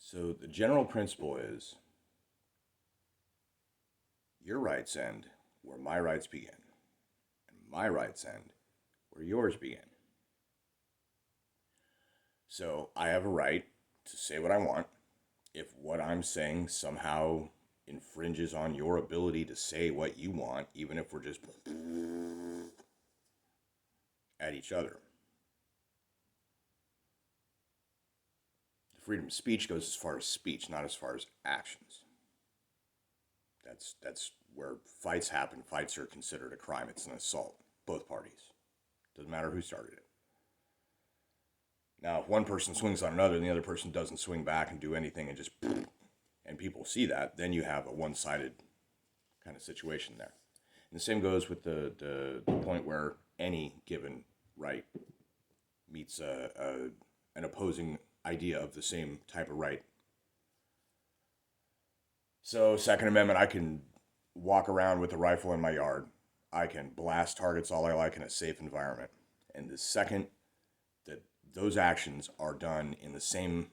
So the general principle is your rights end where my rights begin, and my rights end where yours begin. So I have a right to say what I want. If what I'm saying somehow infringes on your ability to say what you want, even if we're just at each other. Freedom of speech goes as far as speech, not as far as actions. That's where fights happen. Fights are considered a crime. It's an assault. Both parties. Doesn't matter who started it. Now, if one person swings on another and the other person doesn't swing back and do anything and just and people see that, then you have a one-sided kind of situation there. And the same goes with the point where any given right meets an opposing idea of the same type of right. So, Second Amendment, I can walk around with a rifle in my yard. I can blast targets all I like in a safe environment. And the second that those actions are done in the same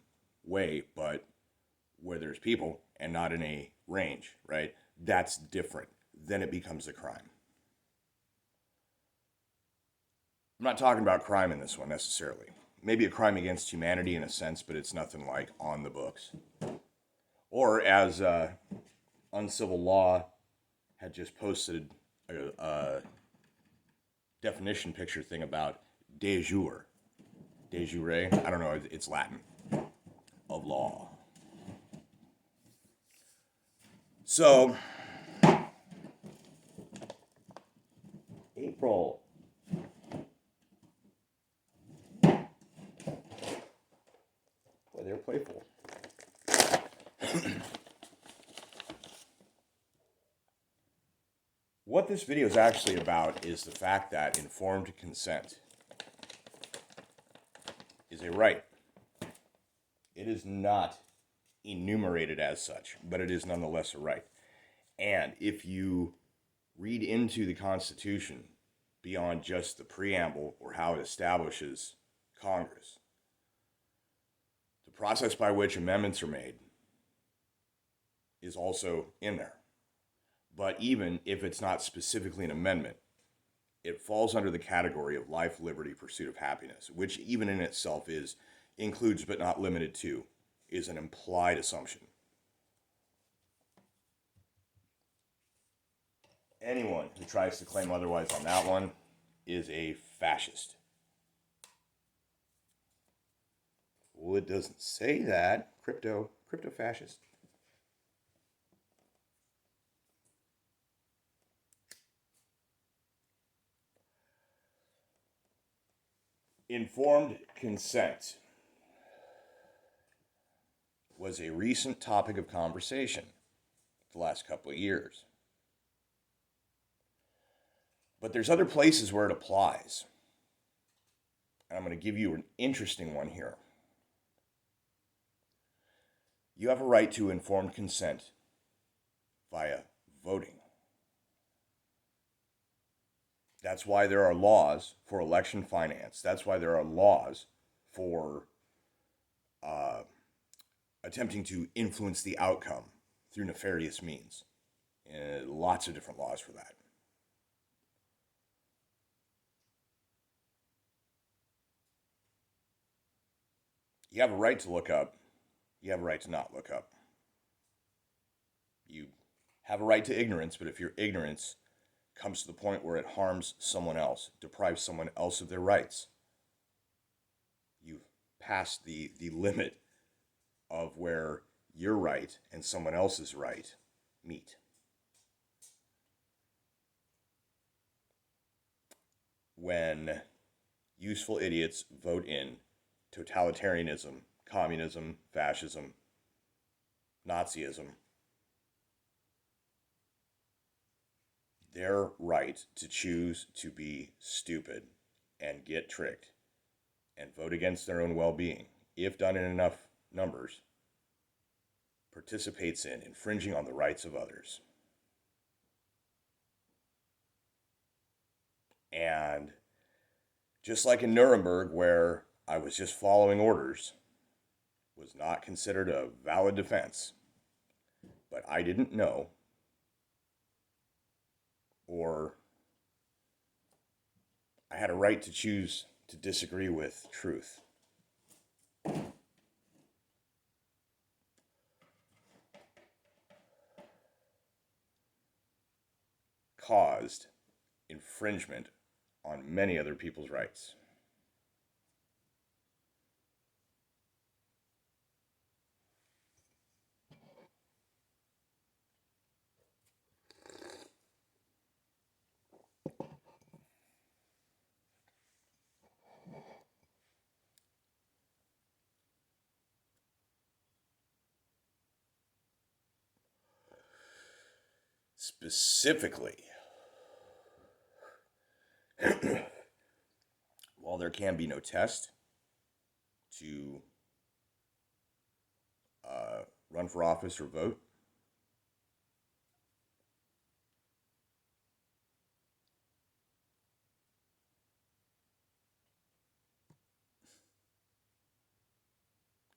way, but where there's people and not in a range, right? That's different. Then it becomes a crime. I'm not talking about crime in this one necessarily. Maybe a crime against humanity in a sense, but it's nothing like on the books. Or as Uncivil Law had just posted a definition picture thing about de jure. De jure, I don't know, it's Latin, of law. So, April. Boy, they're playful. What this video is actually about is the fact that informed consent is a right. It is not enumerated as such, but it is nonetheless a right. And if you read into the Constitution beyond just the preamble or how it establishes Congress, the process by which amendments are made is also in there. But even if it's not specifically an amendment, it falls under the category of life, liberty, pursuit of happiness, which even in itself includes but not limited to, is an implied assumption. Anyone who tries to claim otherwise on that one is a fascist. Well, it doesn't say that. Crypto fascist. Informed consent was a recent topic of conversation the last couple of years. But there's other places where it applies. And I'm going to give you an interesting one here. You have a right to informed consent via voting. That's why there are laws for election finance. That's why there are laws for attempting to influence the outcome through nefarious means. Lots of different laws for that. You have a right to look up. You have a right to not look up. You have a right to ignorance, but if your ignorance comes to the point where it harms someone else, deprives someone else of their rights, you've passed the limit of where your right and someone else's right meet. When useful idiots vote in totalitarianism, communism, fascism, Nazism, their right to choose to be stupid and get tricked and vote against their own well-being, if done in enough numbers, participates in infringing on the rights of others. And just like in Nuremberg, where I was just following orders was not considered a valid defense, but I didn't know, or I had a right to choose to disagree with truth. Caused infringement on many other people's rights. Specifically, while there can be no test to run for office or vote,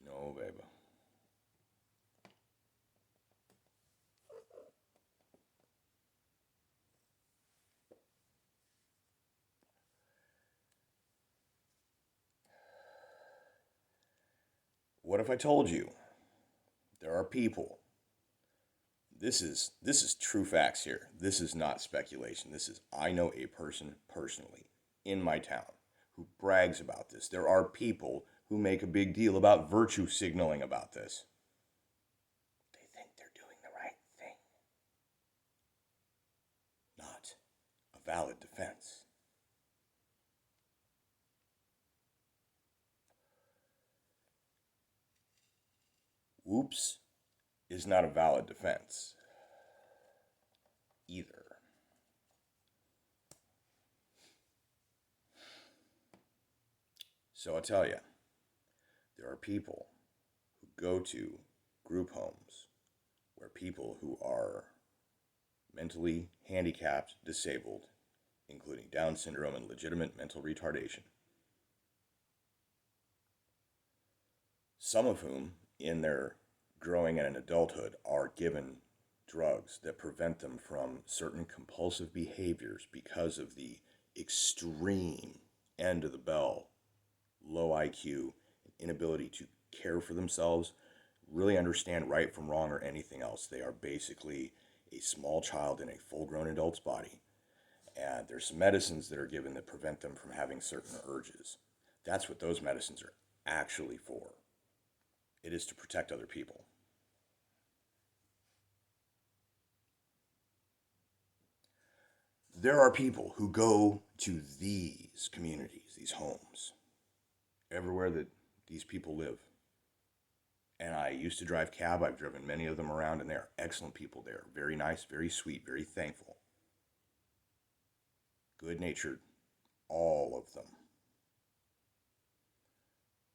no, baby. What if I told you there are people? This is true facts here. This is not speculation. I know a person personally in my town who brags about this. There are people who make a big deal about virtue signaling about this. They think they're doing the right thing. Not a valid defense. Whoops is not a valid defense either. So I'll tell you, there are people who go to group homes where people who are mentally handicapped, disabled, including Down syndrome and legitimate mental retardation, some of whom in their growing and in adulthood are given drugs that prevent them from certain compulsive behaviors because of the extreme end of the bell, low IQ, inability to care for themselves, really understand right from wrong or anything else. They are basically a small child in a full-grown adult's body. And there's some medicines that are given that prevent them from having certain urges. That's what those medicines are actually for. It is to protect other people. There are people who go to these communities, these homes, everywhere that these people live. And I used to drive cab. I've driven many of them around, and they are excellent people there. Very nice, very sweet, very thankful. Good-natured, all of them.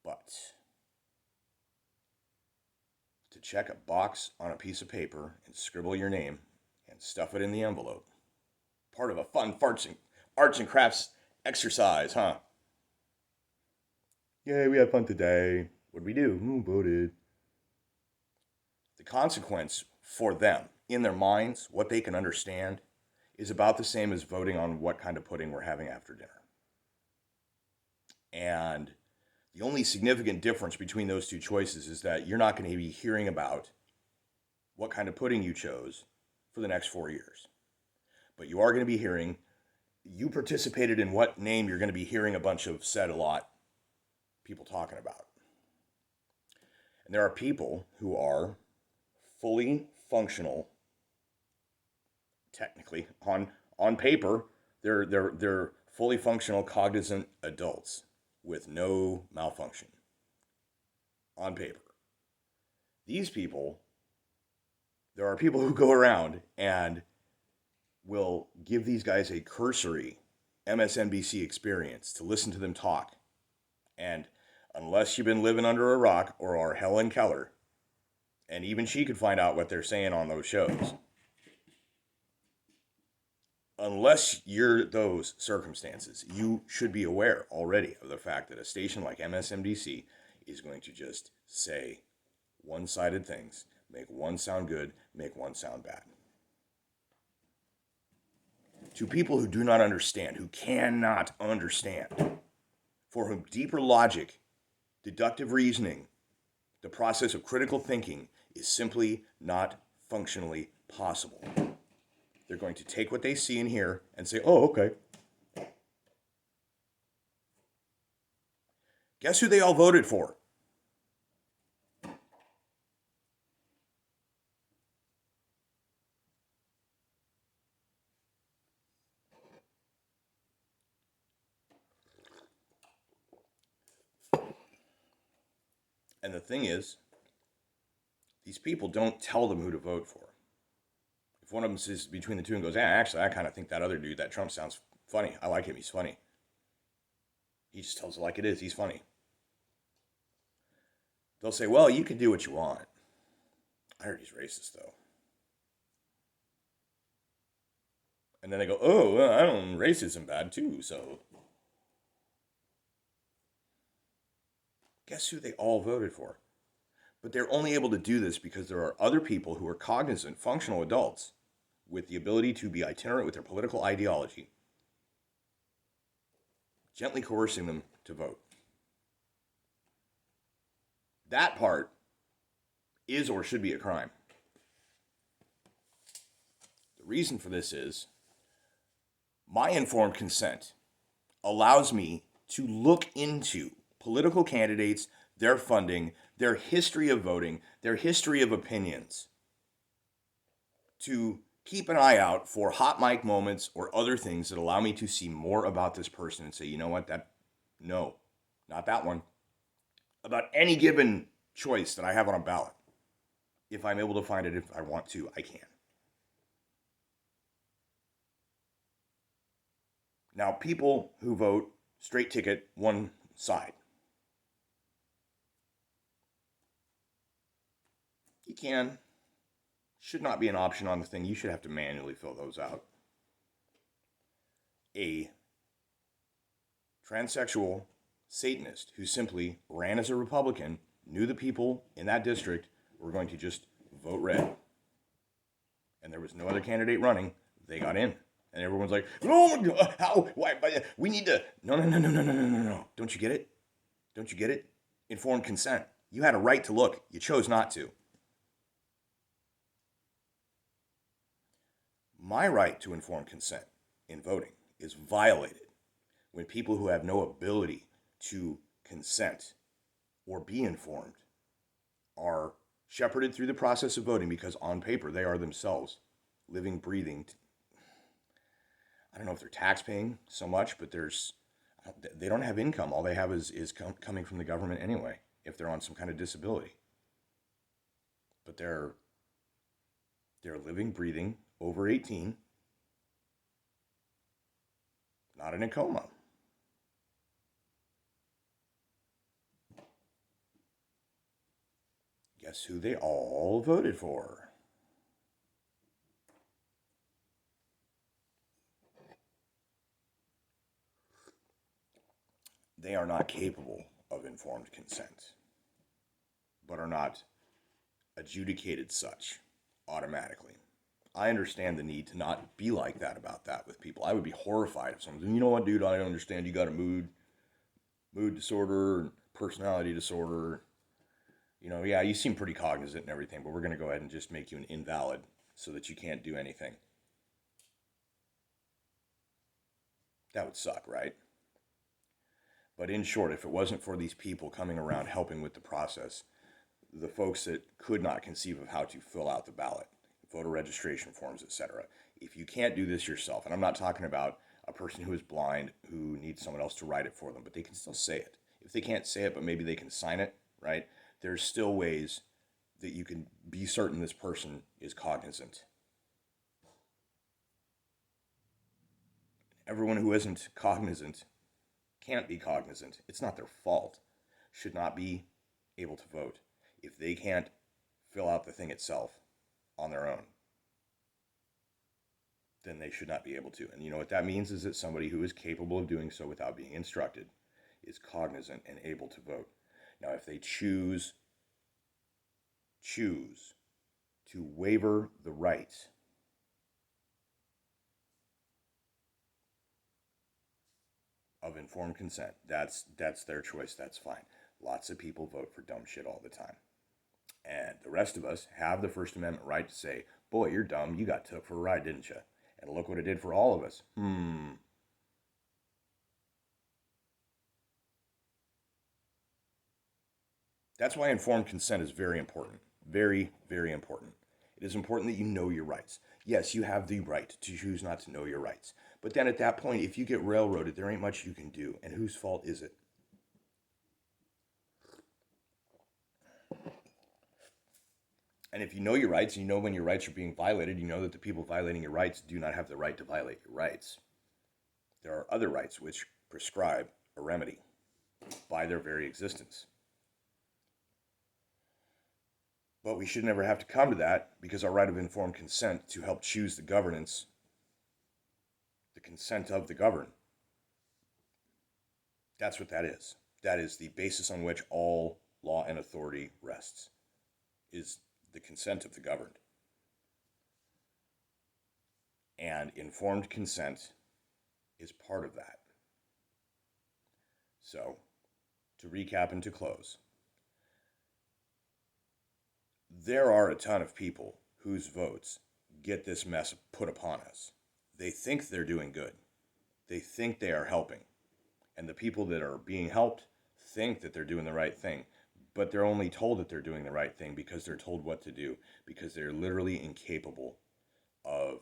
But to check a box on a piece of paper and scribble your name and stuff it in the envelope, part of a fun arts and crafts exercise, huh? Yay, we had fun today. What did we do? Voted. The consequence for them, in their minds, what they can understand, is about the same as voting on what kind of pudding we're having after dinner. And the only significant difference between those two choices is that you're not going to be hearing about what kind of pudding you chose for the next 4 years. But you are going to be hearing, you participated in what name you're going to be hearing a bunch of said a lot people talking about. And there are people who are fully functional, technically, on paper, they're fully functional, cognizant adults with no malfunction. On paper. These people, there are people who go around and will give these guys a cursory MSNBC experience to listen to them talk. And unless you've been living under a rock or are Helen Keller, and even she could find out what they're saying on those shows. Unless you're those circumstances, you should be aware already of the fact that a station like MSNBC is going to just say one-sided things, make one sound good, make one sound bad. To people who do not understand, who cannot understand, for whom deeper logic, deductive reasoning, the process of critical thinking is simply not functionally possible. They're going to take what they see and hear and say, oh, okay. Guess who they all voted for? And the thing is, these people don't tell them who to vote for. If one of them says between the two and goes, actually, I kind of think that other dude, that Trump, sounds funny. I like him. He's funny. He just tells it like it is. He's funny. They'll say, well, you can do what you want. I heard he's racist, though. And then they go, oh, well, I don't racism bad, too, so. Guess who they all voted for? But they're only able to do this because there are other people who are cognizant, functional adults with the ability to be itinerant with their political ideology, gently coercing them to vote. That part is or should be a crime. The reason for this is my informed consent allows me to look into political candidates, their funding, their history of voting, their history of opinions, to keep an eye out for hot mic moments or other things that allow me to see more about this person and say, you know what, no, not that one. About any given choice that I have on a ballot. If I'm able to find it, if I want to, I can. Now, people who vote straight ticket, one side. You can. Should not be an option on the thing. You should have to manually fill those out. A transsexual Satanist who simply ran as a Republican, knew the people in that district were going to just vote red. And there was no other candidate running. They got in. And everyone's like, oh, how, why, we need to, no. Don't you get it? Don't you get it? Informed consent. You had a right to look. You chose not to. My right to informed consent in voting is violated when people who have no ability to consent or be informed are shepherded through the process of voting because on paper they are themselves living, breathing. I don't know if they're tax paying so much, but they don't have income. All they have is coming from the government anyway, if they're on some kind of disability. But they're living, breathing, over 18, not in a coma. Guess who they all voted for? They are not capable of informed consent, but are not adjudicated such automatically. I understand the need to not be like that about that with people. I would be horrified if someone said, you know what, dude, I don't understand. You got a mood disorder, personality disorder. Yeah, you seem pretty cognizant and everything, but we're going to go ahead and just make you an invalid so that you can't do anything. That would suck, right? But in short, if it wasn't for these people coming around helping with the process, the folks that could not conceive of how to fill out the ballot, voter registration forms, etc. If you can't do this yourself, and I'm not talking about a person who is blind who needs someone else to write it for them, but they can still say it. If they can't say it, but maybe they can sign it, right? There's still ways that you can be certain this person is cognizant. Everyone who isn't cognizant can't be cognizant. It's not their fault. Should not be able to vote if they can't fill out the thing itself on their own. Then they should not be able to. And you know what that means is that somebody who is capable of doing so without being instructed is cognizant and able to vote. Now, if they choose to waiver the right of informed consent, that's their choice. That's fine. Lots of people vote for dumb shit all the time. And the rest of us have the First Amendment right to say, boy, you're dumb. You got took for a ride, didn't you? And look what it did for all of us. That's why informed consent is very important. Very, very important. It is important that you know your rights. Yes, you have the right to choose not to know your rights. But then at that point, if you get railroaded, there ain't much you can do. And whose fault is it? And if you know your rights, and you know when your rights are being violated, you know that the people violating your rights do not have the right to violate your rights. There are other rights which prescribe a remedy by their very existence. But we should never have to come to that because our right of informed consent to help choose the governance, the consent of the governed, that's what that is. That is the basis on which all law and authority rests, is the consent of the governed. And informed consent is part of that. So, to recap and to close, there are a ton of people whose votes get this mess put upon us. They think they're doing good. They think they are helping. And the people that are being helped think that they're doing the right thing. But they're only told that they're doing the right thing because they're told what to do, because they're literally incapable of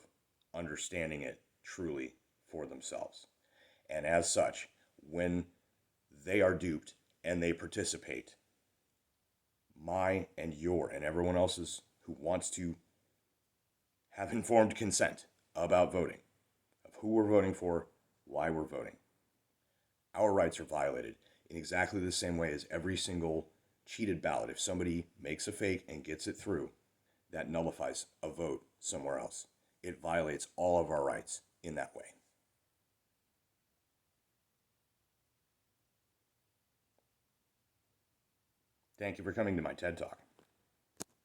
understanding it truly for themselves. And as such, when they are duped and they participate, my and your and everyone else's who wants to have informed consent about voting, of who we're voting for, why we're voting, our rights are violated in exactly the same way as every single cheated ballot. If somebody makes a fake and gets it through, that nullifies a vote somewhere else. It violates all of our rights in that way. Thank you for coming to my TED Talk.